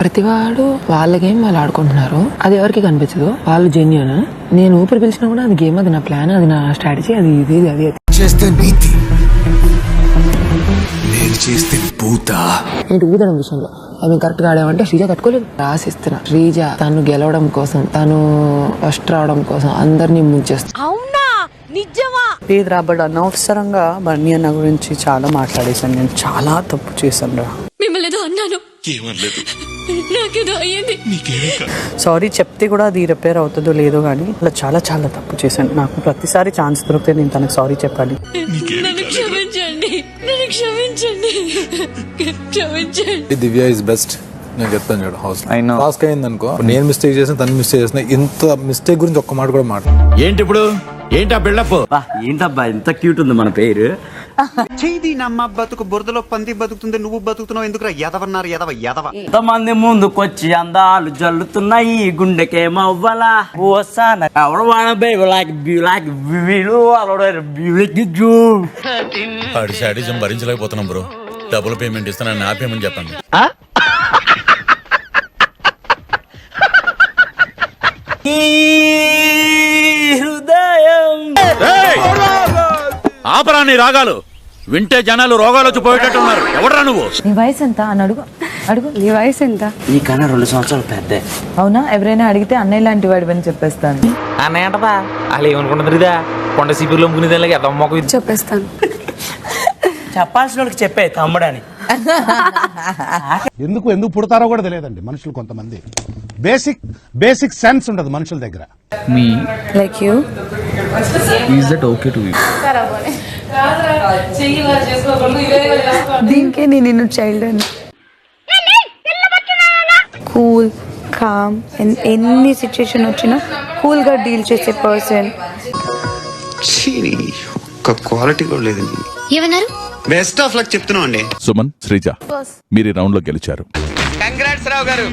ప్రతివాడు వాళ్ళ గేమ్ వాళ్ళు ఆడుకుంటున్నారు, అది ఎవరికి కనిపించదు. వాళ్ళు జెన్యూన్. నేను ఊపిరి పిలిచినా కూడా అది గేమ్, అది నా ప్లాన్, అది నా స్ట్రాటజీ, అది ఇది అది చేస్తే నీతి, నేను చేస్తే పూత. ఏంటి ఊదడం విషయంలో అవి కరెక్ట్ గా ఆడామంటే శ్రీజ తట్టుకోలేదు. రాసిస్తున్నా, శ్రీజ తను గెలవడం కోసం, తను ఫస్ట్ రావడం కోసం అందరినీ ముంచేస్తా. అవునా నిజమా? లేదు రా, బట్ అనవసరంగా బన్నీ అన్న గురించి చాలా మాట్లాడేశాను. నేను చాలా తప్పు చేశాను రా. మిమ్మల్ని ఏదో అన్నాను, నాకేదో అయ్యింది. సారీ చెప్తే కూడా అది రిపేర్ అవుతుందో లేదో కానీ అలా చాలా చాలా తప్పు చేశాను. నాకు ప్రతిసారి ఛాన్స్ దొరికితే నేను తనకు సారీ చెప్పాలి. నన్ను క్షమించండి, నన్ను క్షమించండి, క్షమించండి. దివ్య ఇస్ బెస్ట్. నేను చెప్తాను చూడు, హౌస్ టాస్క్ అయింది అనుకో, నేను మిస్టేక్ చేసిన, తను మిస్టేక్ చేసిన, ఇంత మిస్టేక్ గురించి ఒక్క మాట కూడా మాట. ఏంటి ఇప్పుడు ఏంటా బిల్డప్? ఏంటబ్బా ఎంత క్యూట్ ఉంది మన పేరు. చేది నమ్మ బతుకు బురదలో పంది బతుకుతుంది, నువ్వు బతుకుతున్నావు ఎందుకురా? ఎదవన్నారు ఎదవ. ఎంతమంది ముందుకొచ్చి అందాలు జల్లుతున్నాయి, గుండెకేమవ్వాలా వస్తాన ఆడి శాడిజం భరించలేకపోతున్నాం బ్రో. డబుల్ పేమెంట్ ఇస్తానని నా పేమెంట్ చెప్పండి. ఆపరా నీ రాగాలు, వింటే జనాలు రోగాలు వచ్చి పోయేటట్టు ఉన్నారు. ఎవడరా నువ్వు? నీ వయసు ఎంత అని అడుగు. నీ వయసు ఎంత? నీకన్నా 2 సంవత్సరాలు పెద్ద. అవునా? ఎవరైనా అడిగితే అన్నయ్య లాంటి వాడు అని చెప్పేస్తాను. అన్నయ్య అంటదా? అలా ఏమనుకుంటుంది ఇదా? కొండ సిబిర్లో మునిదేలాగా ఎద మొక్క చెప్పేస్తాను. చెప్పాల్సిన వాళ్ళకి చెప్పే తమ్ముడని. ఎందుకు పుడతారో కూడా తెలియదండి మనుషులు. కొంతమంది బేసిక్ సెన్స్ ఉండదు మనుషుల దగ్గర. Me like you is that okay to you? దీనికే నేను నిన్ను చైల్డ్ అని. కూల్, కామ్, ఎన్ని సిచ్యుయేషన్ వచ్చినా కూల్ గా డీల్ చేసే పర్సన్. ఒక్క క్వాలిటీ కూడా లేదు. ఏమన్నారు? బెస్ట్ ఆఫ్ లక్ చెప్తున్నావు అండి. సుమన్, శ్రీజ, మీరు ఈ రౌండ్ లో గెలిచారు. కంగ్రాట్స్ రావు గారు,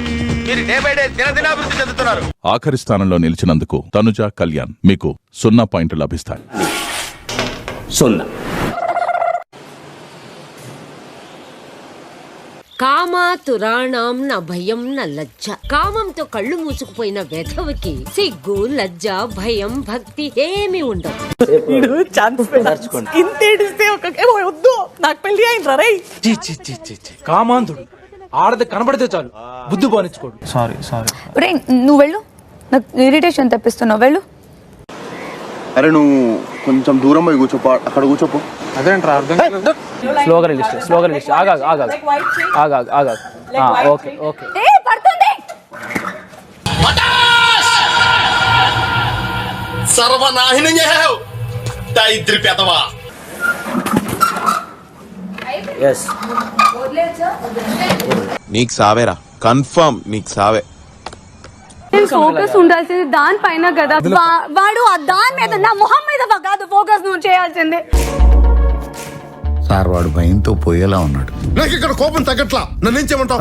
మీరు డే బై డే దినదినాభివృద్ధి చెందుతున్నారు. ఆఖరి స్థానంలో నిలిచినందుకు తనుజ, కళ్యాణ్ మీకు 0 పాయింట్లు లభిస్తాయి. 0. కామాతురాణం న భయం న లజ్జ. కామంతో కళ్ళు మూసుకుపోయిన వెధవకి సిగ్గు, లజ్జ, భయం, భక్తి ఏమీ ఉండవు. నాకు పెళ్లి అయింది రే. కామాంధుడు ఆడది కనబడితే చాలు బుద్ధి పోనిచ్చుకోడు. సారీ. నువ్వు వెళ్ళు, నాకు ఇరిటేషన్ తెప్పిస్తున్నావు. వెళ్ళు. అరే నువ్వు కొంచెం దూరం పోయి కూర్చోపో, అక్కడ కూర్చోపో. అదేంట్రా అర్థం? స్లోగా రిలీజ్. ఆగా. ఓకే. సర్వనాశనం చేశావు దరిద్ర పెదవా. నీకు సావేరా, కన్ఫర్మ్ నీకు సావే. ఫోకస్ ఉండాల్సింది దానిపైన కదా. వాడు దాని మీద, నా మొహం మీద కాదు ఫోకస్ నువ్వు చేయాల్సిందే. సార్ వాడు భయంతో పోయేలా ఉన్నాడు. నాకు ఇక్కడ కోపం తగ్గట్లా, నన్ను ఏం చేయమంటావు?